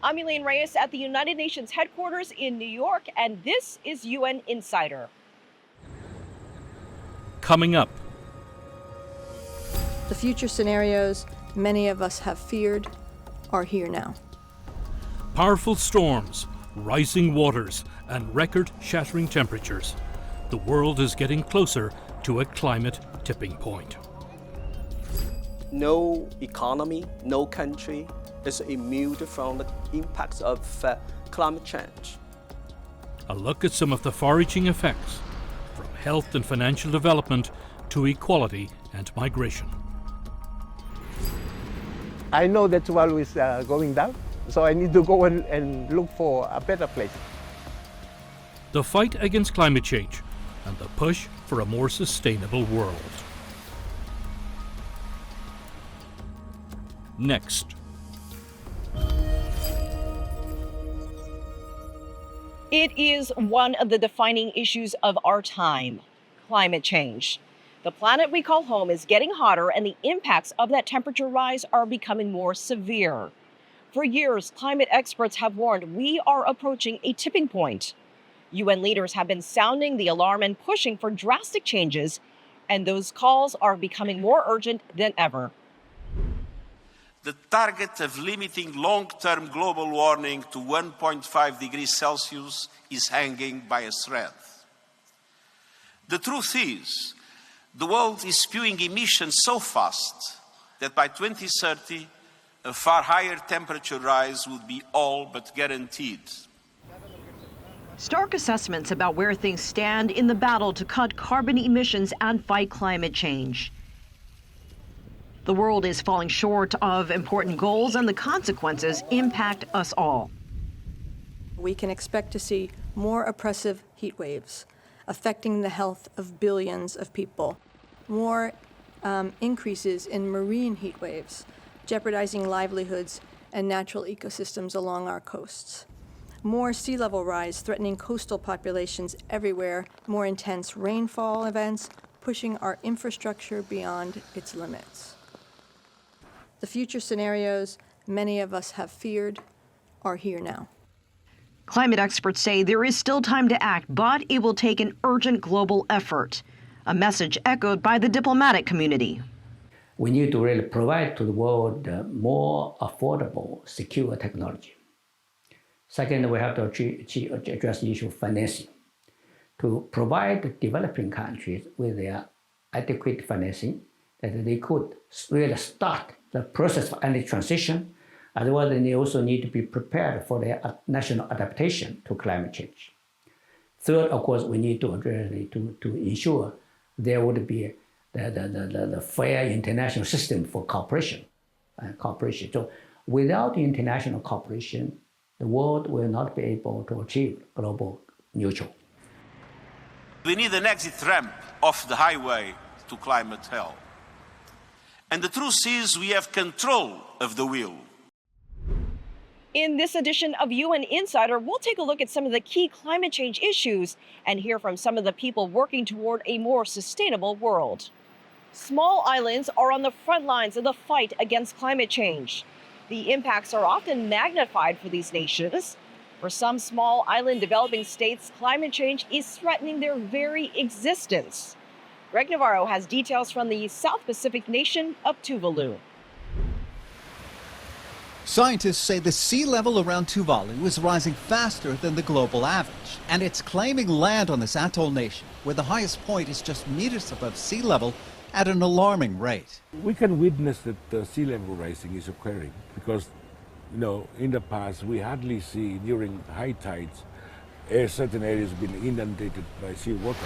I'm Elaine Reyes at the United Nations headquarters in New York, and this is UN Insider. Coming up. The future scenarios many of us have feared are here now. Powerful storms, rising waters, and record-shattering temperatures. The world is getting closer to a climate tipping point. No economy, no country is immune from the impacts of climate change. A look at some of the far-reaching effects, from health and financial development to equality and migration. I know that Tuvalu is going down, so I need to go and look for a better place. The fight against climate change and the push for a more sustainable world. Next. It is one of the defining issues of our time, climate change. The planet we call home is getting hotter, and the impacts of that temperature rise are becoming more severe. For years, climate experts have warned we are approaching a tipping point. UN leaders have been sounding the alarm and pushing for drastic changes, and those calls are becoming more urgent than ever. The target of limiting long-term global warming to 1.5 degrees Celsius is hanging by a thread. The truth is, the world is spewing emissions so fast that by 2030, a far higher temperature rise would be all but guaranteed. Stark assessments about where things stand in the battle to cut carbon emissions and fight climate change. The world is falling short of important goals, and the consequences impact us all. We can expect to see more oppressive heat waves affecting the health of billions of people, more increases in marine heat waves, jeopardizing livelihoods and natural ecosystems along our coasts, more sea level rise threatening coastal populations everywhere, more intense rainfall events pushing our infrastructure beyond its limits. The future scenarios many of us have feared are here now. Climate experts say there is still time to act, but it will take an urgent global effort. A message echoed by the diplomatic community. We need to really provide to the world more affordable, secure technology. Second, we have to address the issue of financing. To provide developing countries with their adequate financing, that they could really start the process of energy transition. Otherwise, they also need to be prepared for their national adaptation to climate change. Third, of course, we need to ensure there would be the fair international system for cooperation. So without international cooperation, the world will not be able to achieve global neutral. We need an exit ramp off the highway to climate hell. And the truth is, we have control of the wheel. In this edition of UN Insider, we'll take a look at some of the key climate change issues and hear from some of the people working toward a more sustainable world. Small islands are on the front lines of the fight against climate change. The impacts are often magnified for these nations. For some small island developing states, climate change is threatening their very existence. Greg Navarro has details from the South Pacific nation of Tuvalu. Scientists say the sea level around Tuvalu is rising faster than the global average, and it's claiming land on this atoll nation, where the highest point is just meters above sea level at an alarming rate. We can witness that the sea level rising is occurring because, in the past we hardly see during high tides certain areas being inundated by seawater.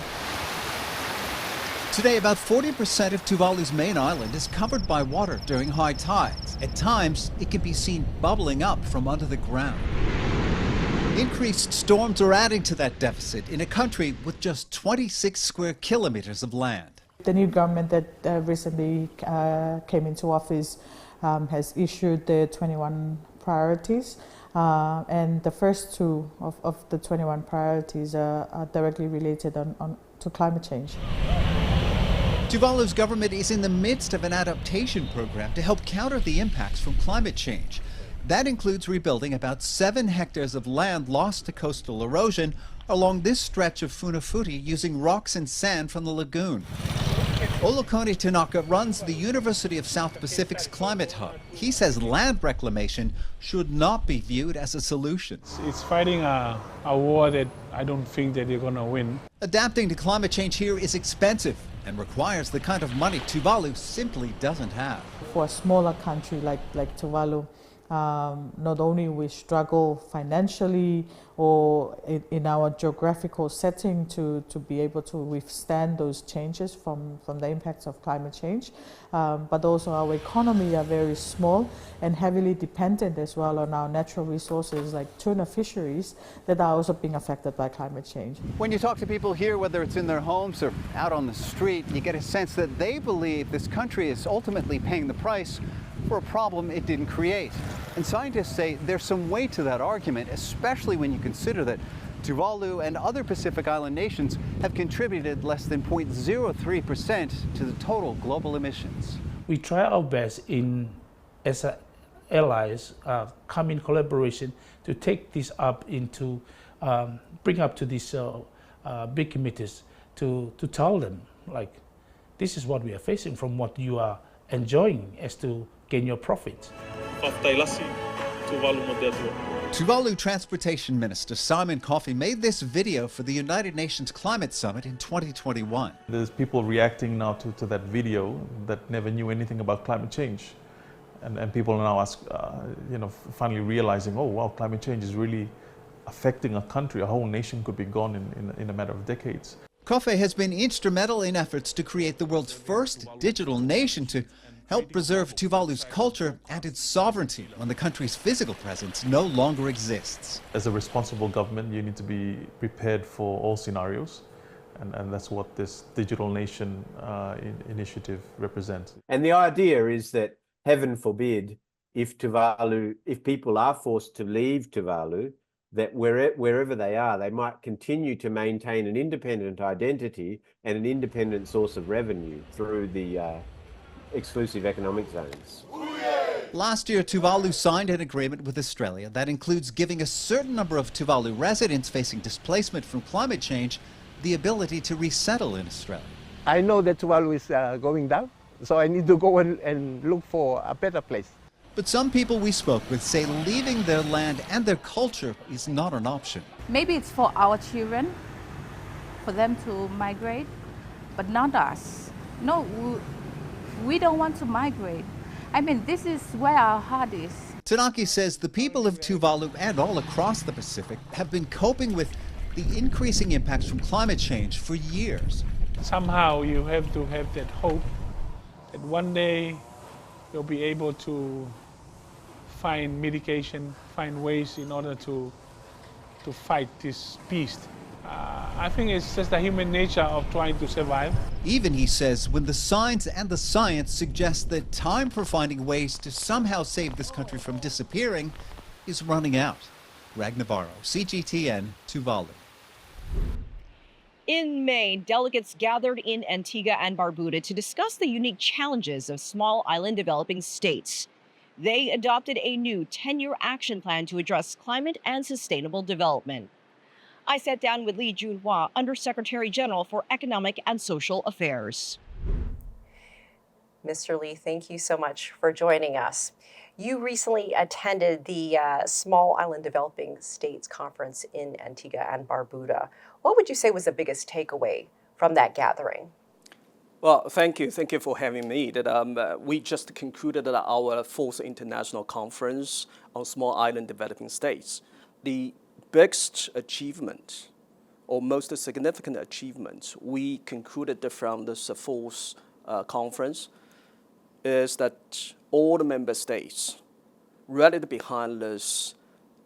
Today, about 40% of Tuvalu's main island is covered by water during high tides. At times, it can be seen bubbling up from under the ground. Increased storms are adding to that deficit in a country with just 26 square kilometers of land. The new government that recently came into office has issued the 21 priorities. And the first two of the 21 priorities are directly related to climate change. Tuvalu's government is in the midst of an adaptation program to help counter the impacts from climate change. That includes rebuilding about 7 hectares of land lost to coastal erosion along this stretch of Funafuti using rocks and sand from the lagoon. Olukone Tanaka runs the University of South Pacific's climate hub. He says land reclamation should not be viewed as a solution. It's fighting a war that I don't think that they're going to win. Adapting to climate change here is expensive and requires the kind of money Tuvalu simply doesn't have. For a smaller country like Tuvalu, not only we struggle financially or in our geographical setting to be able to withstand those changes from the impacts of climate change, but also our economy are very small and heavily dependent as well on our natural resources like tuna fisheries that are also being affected by climate change. When you talk to people here, whether it's in their homes or out on the street, you get a sense that they believe this country is ultimately paying the price for a problem it didn't create. And scientists say there's some weight to that argument, especially when you consider that Tuvalu and other Pacific Island nations have contributed less than 0.03% to the total global emissions. We try our best as allies, come in collaboration to take this up into, bring up to these big committees to tell them, like, this is what we are facing from what you are enjoying as to gain your profit. Tuvalu Transportation Minister Simon Coffey made this video for the United Nations Climate Summit in 2021. There's people reacting now to that video that never knew anything about climate change. And people are now finally realizing, oh wow, climate change is really affecting a country. A whole nation could be gone in a matter of decades. Coffey has been instrumental in efforts to create the world's first digital nation to help preserve Tuvalu's culture and its sovereignty when the country's physical presence no longer exists. As a responsible government, you need to be prepared for all scenarios, and that's what this digital nation initiative represents. And the idea is that, heaven forbid, if people are forced to leave Tuvalu, that wherever they are, they might continue to maintain an independent identity and an independent source of revenue through the exclusive economic zones. Last year, Tuvalu signed an agreement with Australia that includes giving a certain number of Tuvalu residents facing displacement from climate change the ability to resettle in Australia. I know that Tuvalu is going down, so I need to go and look for a better place. But some people we spoke with say leaving their land and their culture is not an option. Maybe it's for our children, for them to migrate, but not us. No, we don't want to migrate. I mean, this is where our heart is. Tanaki says the people of Tuvalu and all across the Pacific have been coping with the increasing impacts from climate change for years. Somehow you have to have that hope that one day you'll be able to find mitigation, find ways in order to fight this beast. I think it's just the human nature of trying to survive. Even, he says, when the signs and the science suggest that time for finding ways to somehow save this country from disappearing is running out. Greg Navarro, CGTN, Tuvalu. In May, delegates gathered in Antigua and Barbuda to discuss the unique challenges of small island developing states. They adopted a new 10-year action plan to address climate and sustainable development. I sat down with JunW, Undersecretary General for Economic and Social Affairs. Mr. Lee, thank you so much for joining us. You recently attended the Small Island Developing States Conference in Antigua and Barbuda. What would you say was the biggest takeaway from that gathering? Well, thank you. Thank you for having me. We just concluded our 4th International Conference on Small Island Developing States. The biggest achievement, or most significant achievement, we concluded from this 4th conference is that all the member states rallied behind this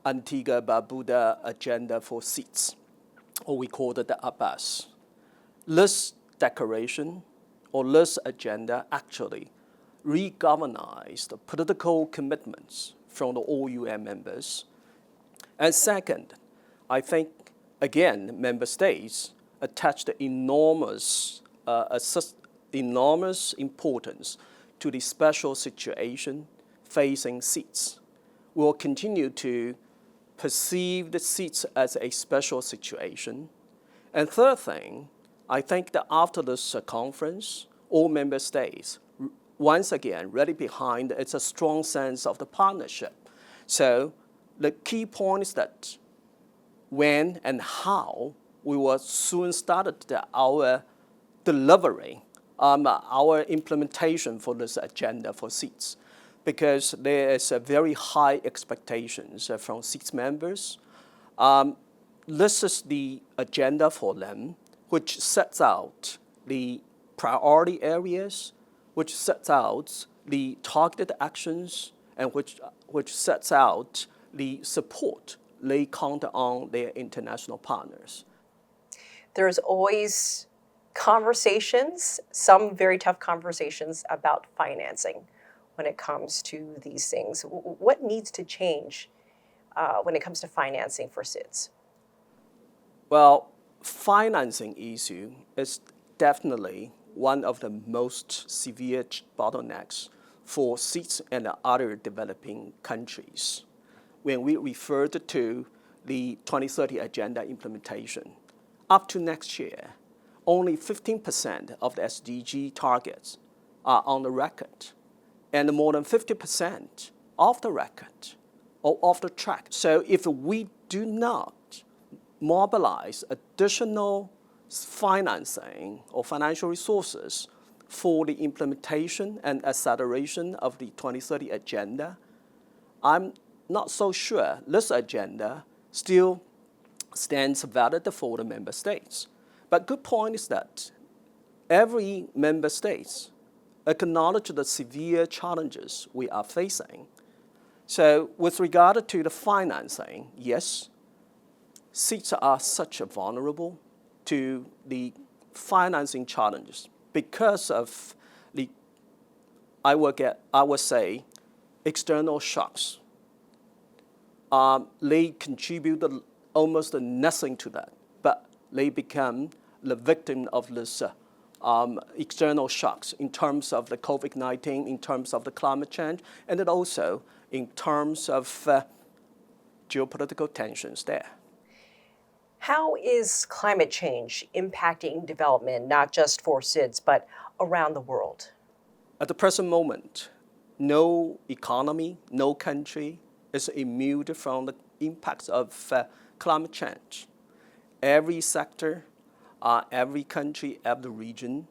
Antigua-Barbuda agenda for seats, or we call it the ABAS. This declaration, or this agenda, actually re-galvanized the political commitments from the all UN members. And second, I think, again, member states attached enormous importance to the special situation facing seats. will continue to perceive the seats as a special situation. And third thing, I think that after this conference, all member states, once again, rally behind, it's a strong sense of the partnership. So the key point is that when and how we will soon start our delivery, our implementation for this agenda for seats, because there is a very high expectations from seats members. This is the agenda for them, which sets out the priority areas, which sets out the targeted actions, and which sets out the support they count on their international partners. There's always conversations, some very tough conversations about financing when it comes to these things. What needs to change when it comes to financing for SIDS? Well, financing issue is definitely one of the most severe bottlenecks for SIDS and other developing countries. When we referred to the 2030 Agenda implementation, up to next year, only 15% of the SDG targets are on the record, and more than 50% off the record or off the track. So if we do not mobilize additional financing or financial resources for the implementation and acceleration of the 2030 Agenda, I'm not so sure this agenda still stands valid for the member states. But good point is that every member state acknowledges the severe challenges we are facing. So with regard to the financing, yes, seats are such a vulnerable to the financing challenges because of the, I would say, external shocks. They contributed almost nothing to that, but they become the victim of this external shocks in terms of the COVID-19, in terms of the climate change, and then also in terms of geopolitical tensions there. How is climate change impacting development, not just for SIDS, but around the world? At the present moment, no economy, no country is immune from the impacts of climate change. Every sector, every country, every region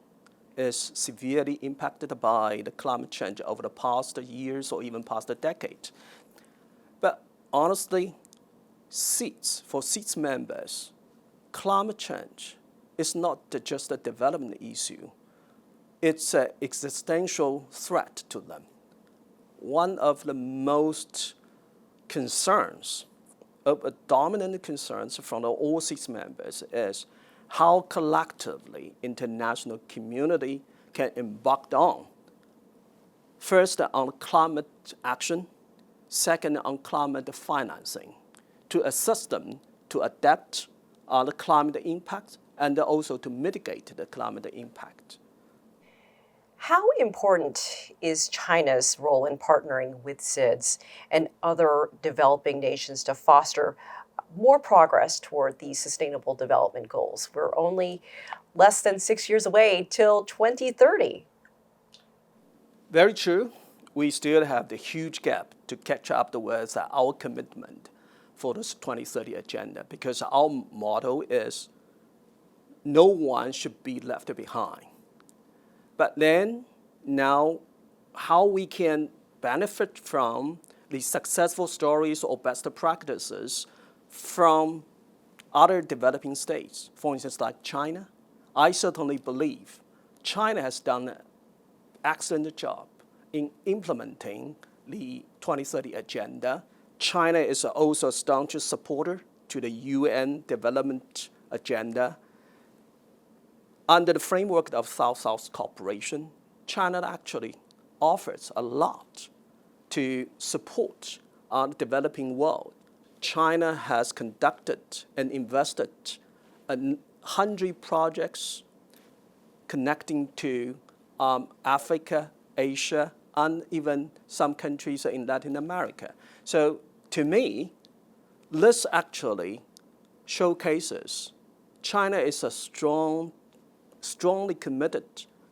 is severely impacted by the climate change over the past years or even past decade. But honestly, for SIDS members, climate change is not just a development issue. It's an existential threat to them. One of the most concerns, dominant concerns from all SIDS members is how collectively international community can embark on. First, on climate action, second, on climate financing, to assist them to adapt the climate impact and also to mitigate the climate impact. How important is China's role in partnering with SIDS and other developing nations to foster more progress toward these sustainable development goals? We're only less than 6 years away till 2030. Very true. We still have the huge gap to catch up with our commitment for this 2030 agenda, because our motto is no one should be left behind. But then now how we can benefit from the successful stories or best practices from other developing states, for instance, like China. I certainly believe China has done an excellent job in implementing the 2030 agenda. China is also a staunch supporter to the UN development agenda. Under the framework of South-South cooperation, China actually offers a lot to support the developing world. China has conducted and invested 100 projects connecting to Africa, Asia, and even some countries in Latin America. So to me, this actually showcases China is a strongly committed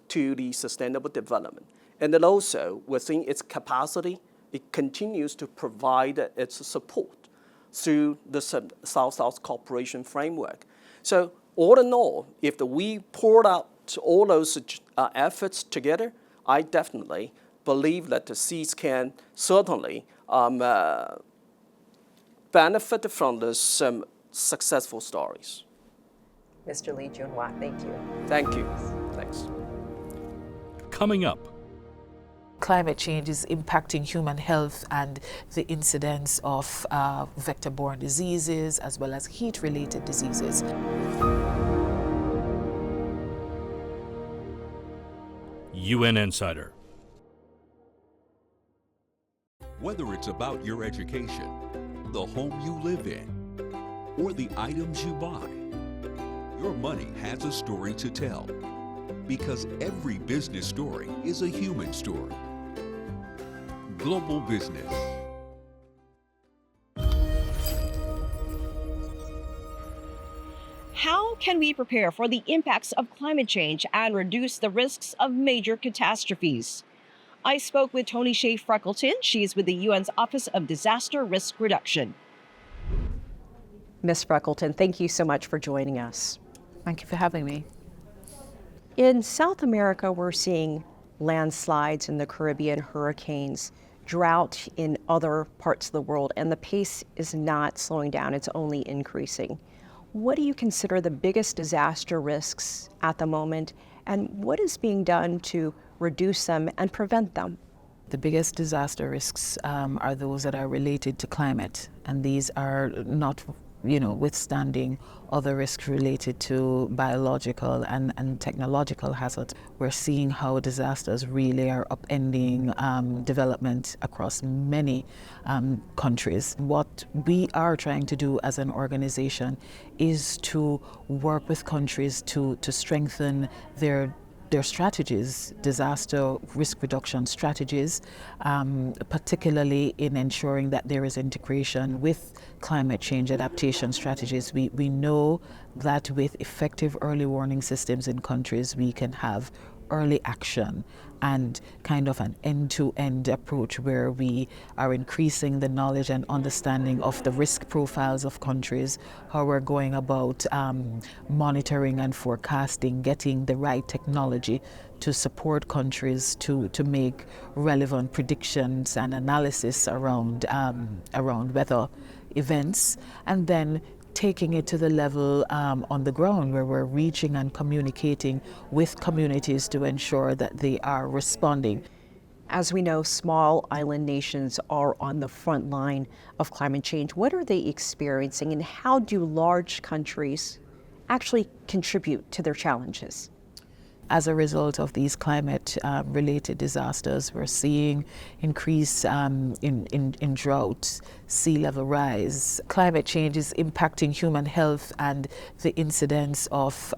to the sustainable development. And then also, within its capacity, it continues to provide its support through the South-South cooperation framework. So all in all, if we poured out all those efforts together, I definitely believe that the seas can certainly benefit from this successful stories. Mr. Lee JunW, thank you. Thank you. Thanks. Coming up. Climate change is impacting human health and the incidence of vector-borne diseases as well as heat-related diseases. UN Insider. Whether it's about your education, the home you live in, or the items you buy, your money has a story to tell. Because every business story is a human story. Global Business. How can we prepare for the impacts of climate change and reduce the risks of major catastrophes? I spoke with TonyshaFreckleton. She's with the UN's Office of Disaster Risk Reduction. Ms. Freckleton, thank you so much for joining us. Thank you for having me. In South America, we're seeing landslides in the Caribbean, hurricanes, drought in other parts of the world, and the pace is not slowing down, it's only increasing. What do you consider the biggest disaster risks at the moment, and what is being done to reduce them and prevent them? The biggest disaster risks are those that are related to climate, and these are not withstanding other risks related to biological and technological hazards. We're seeing how disasters really are upending development across many countries. What we are trying to do as an organization is to work with countries to strengthen their strategies, disaster risk reduction strategies, particularly in ensuring that there is integration with climate change adaptation strategies. We know that with effective early warning systems in countries, we can have early action and kind of an end-to-end approach where we are increasing the knowledge and understanding of the risk profiles of countries, how we're going about monitoring and forecasting, getting the right technology to support countries to make relevant predictions and analysis around weather events, and then taking it to the level on the ground where we're reaching and communicating with communities to ensure that they are responding. As we know, small island nations are on the front line of climate change. What are they experiencing, and how do large countries actually contribute to their challenges? As a result of these climate-related disasters, we're seeing increase in drought, sea level rise. Climate change is impacting human health and the incidence of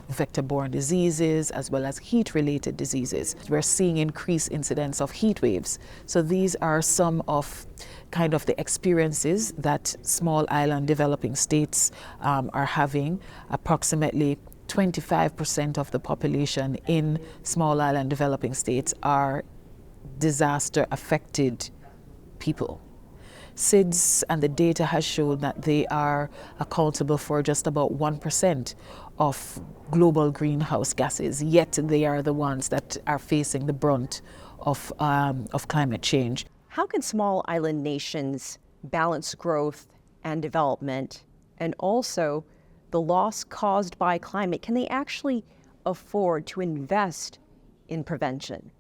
vector-borne diseases as well as heat-related diseases. We're seeing increased incidence of heat waves. So these are some of kind of the experiences that small island developing states are having. Approximately 25% of the population in small island developing states are disaster-affected people. SIDS and the data has shown that they are accountable for just about 1% of global greenhouse gases, yet they are the ones that are facing the brunt of climate change. How can small island nations balance growth and development, and also the loss caused by climate? Can they actually afford to invest in prevention?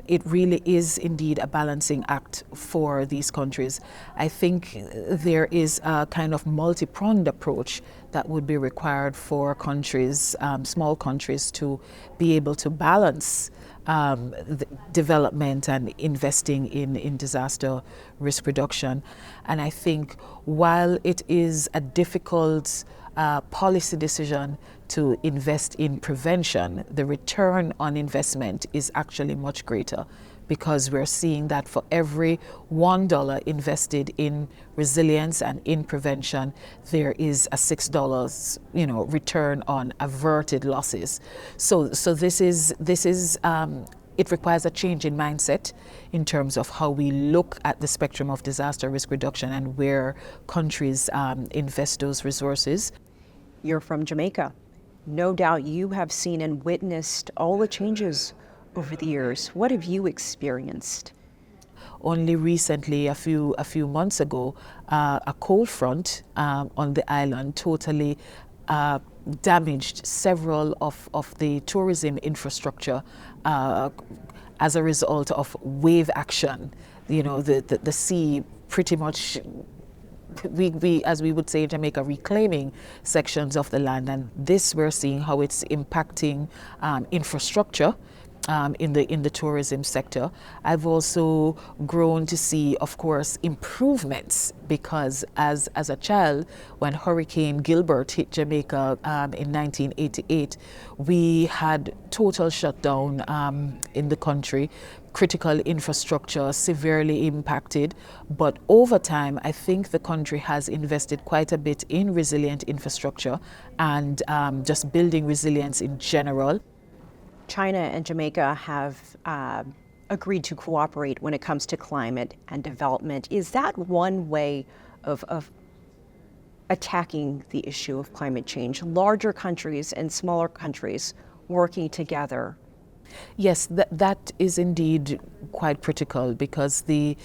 It really is indeed a balancing act for these countries. I think there is a kind of multi-pronged approach that would be required for countries, small countries, to be able to balance the development and investing in disaster risk reduction. And I think while it is a difficult policy decision to invest in prevention, the return on investment is actually much greater, because we're seeing that for every $1 invested in resilience and in prevention, there is a $6, return on averted losses. So this is it requires a change in mindset in terms of how we look at the spectrum of disaster risk reduction and where countries invest those resources. You're from Jamaica. No doubt you have seen and witnessed all the changes over the years. What have you experienced? Only recently, a few months ago, a cold front on the island totally damaged several of the tourism infrastructure as a result of wave action. The sea pretty much, we as we would say in Jamaica, reclaiming sections of the land, and this we're seeing how it's impacting infrastructure in the tourism sector. I've also grown to see, of course, improvements, because as a child, when Hurricane Gilbert hit Jamaica in 1988, we had total shutdown in the country, critical infrastructure severely impacted. But over time, I think the country has invested quite a bit in resilient infrastructure and just building resilience in general. China and Jamaica have agreed to cooperate when it comes to climate and development. Is that one way of attacking the issue of climate change? Larger countries and smaller countries working together? Yes, that is indeed quite critical, because the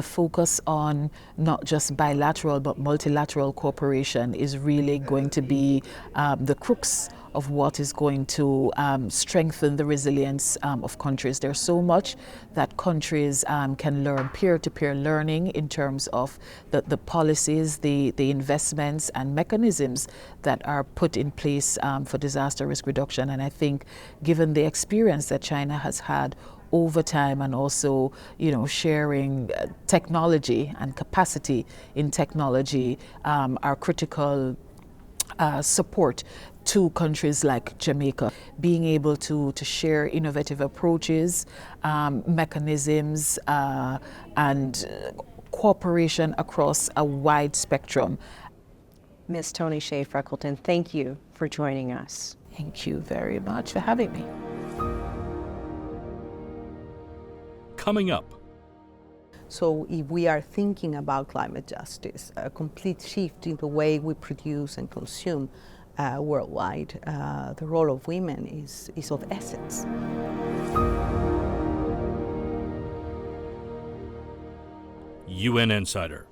focus on not just bilateral but multilateral cooperation is really going to be the crux of what is going to strengthen the resilience of countries. There's so much that countries can learn, peer-to-peer learning in terms of the policies, the investments and mechanisms that are put in place for disaster risk reduction. And I think given the experience that China has had over time, and also, sharing technology and capacity in technology are critical support to countries like Jamaica, being able to share innovative approaches, mechanisms, and cooperation across a wide spectrum. Ms. TonyshaFreckleton, thank you for joining us. Thank you very much for having me. Coming up. So if we are thinking about climate justice, a complete shift in the way we produce and consume worldwide, the role of women is of essence. UN Insider.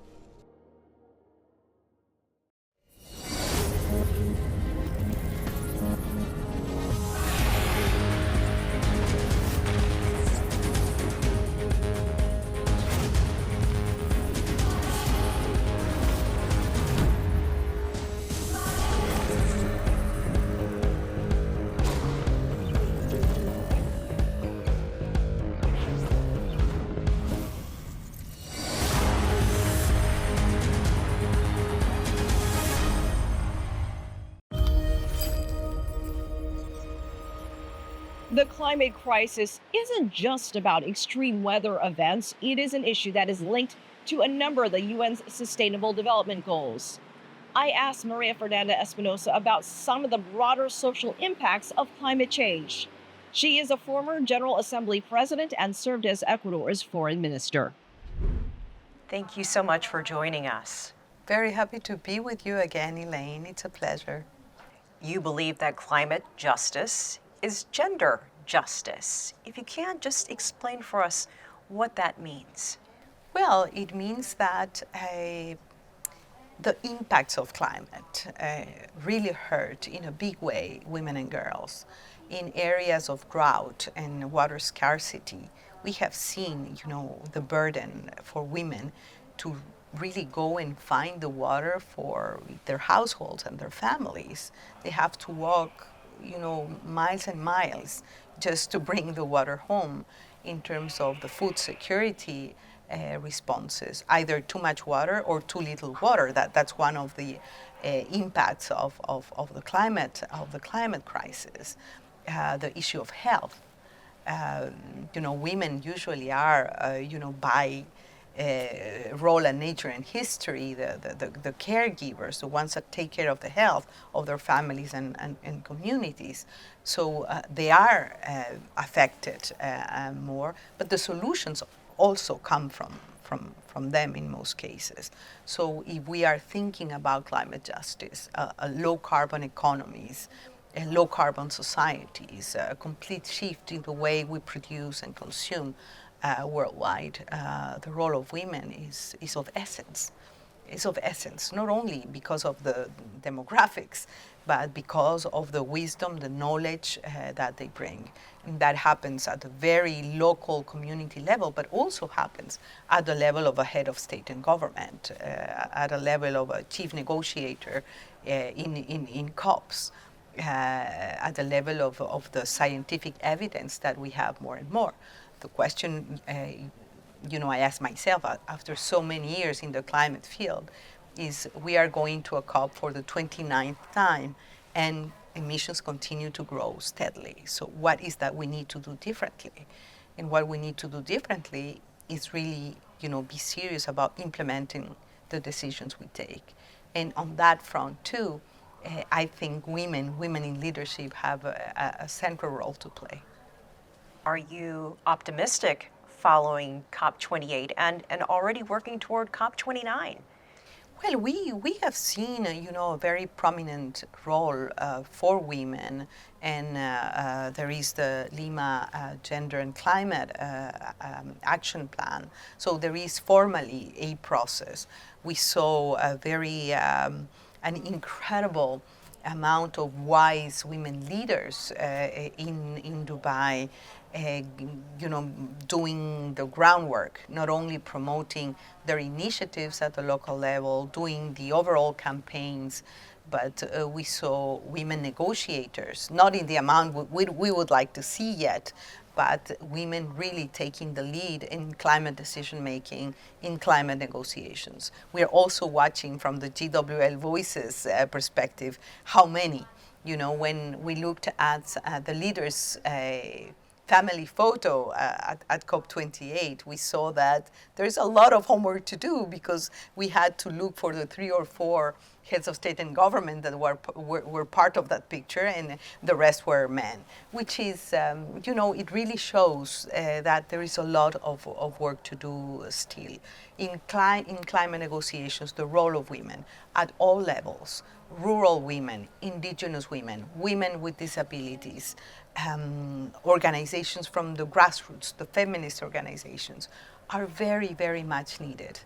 The climate crisis isn't just about extreme weather events. It is an issue that is linked to a number of the UN's Sustainable Development Goals. I asked Fernanda Espinosa about some of the broader social impacts of climate change. She is a former General Assembly president and served as Ecuador's foreign minister. Thank you so much for joining us. Very happy to be with you again, Elaine. It's a pleasure. You believe that climate justice is gender justice. If you can, just explain for us what that means. Well, it means that the impacts of climate really hurt in a big way women and girls. In areas of drought and water scarcity, we have seen, the burden for women to really go and find the water for their households and their families. They have to walk miles and miles just to bring the water home. In terms of the food security responses, either too much water or too little water. That's one of the impacts of the climate crisis. The issue of health. women usually are, by role and nature and history, the caregivers, the ones that take care of the health of their families and communities. So they are affected more, but the solutions also come from them in most cases. So if we are thinking about climate justice, low carbon economies, low carbon societies, a complete shift in the way we produce and consume worldwide, the role of women is of essence. It's of essence, not only because of the demographics, but because of the wisdom, the knowledge that they bring. And that happens at a very local community level, but also happens at the level of a head of state and government, at a level of a chief negotiator in COPs, at the level of the scientific evidence that we have more and more. The question, I ask myself after so many years in the climate field, is we are going to a COP for the 29th time, and emissions continue to grow steadily. So what is that we need to do differently? And what we need to do differently is really, be serious about implementing the decisions we take. And on that front too, I think women in leadership have a central role to play. Are you optimistic following COP28 and already working toward COP29? Well, we have seen, a very prominent role for women, and there is the Lima Gender and Climate Action Plan. So there is formally a process. We saw a very an incredible amount of wise women leaders in Dubai, doing the groundwork, not only promoting their initiatives at the local level, doing the overall campaigns, but we saw women negotiators, not in the amount we would like to see yet, but women really taking the lead in climate decision making, in climate negotiations. We are also watching from the JunW Voices perspective how many. When we looked at the leaders' family photo at COP28, we saw that there's a lot of homework to do, because we had to look for the 3 or 4 heads of state and government that were part of that picture, and the rest were men, which is, it really shows that there is a lot of work to do still. In climate negotiations, the role of women at all levels, rural women, indigenous women, women with disabilities, organizations from the grassroots, the feminist organizations, are very, very much needed.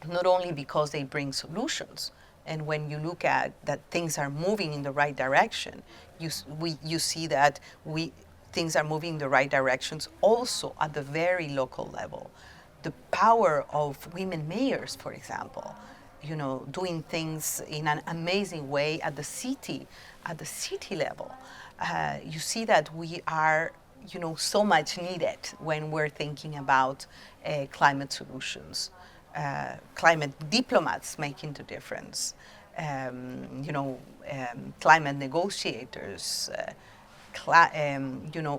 Not only because they bring solutions, and when you look at that things are moving in the right direction, you see that things are moving in the right directions also at the very local level. The power of women mayors, for example, doing things in an amazing way at the city level. You see that we are, so much needed when we're thinking about climate solutions. Climate diplomats making the difference, climate negotiators,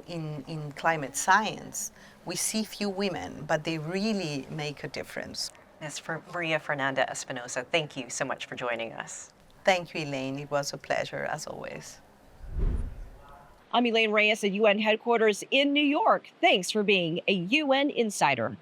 in climate science. We see few women, but they really make a difference. Ms. Maria Fernanda Espinosa, thank you so much for joining us. Thank you, Elaine. It was a pleasure, as always. I'm Elaine Reyes at UN headquarters in New York. Thanks for being a UN Insider.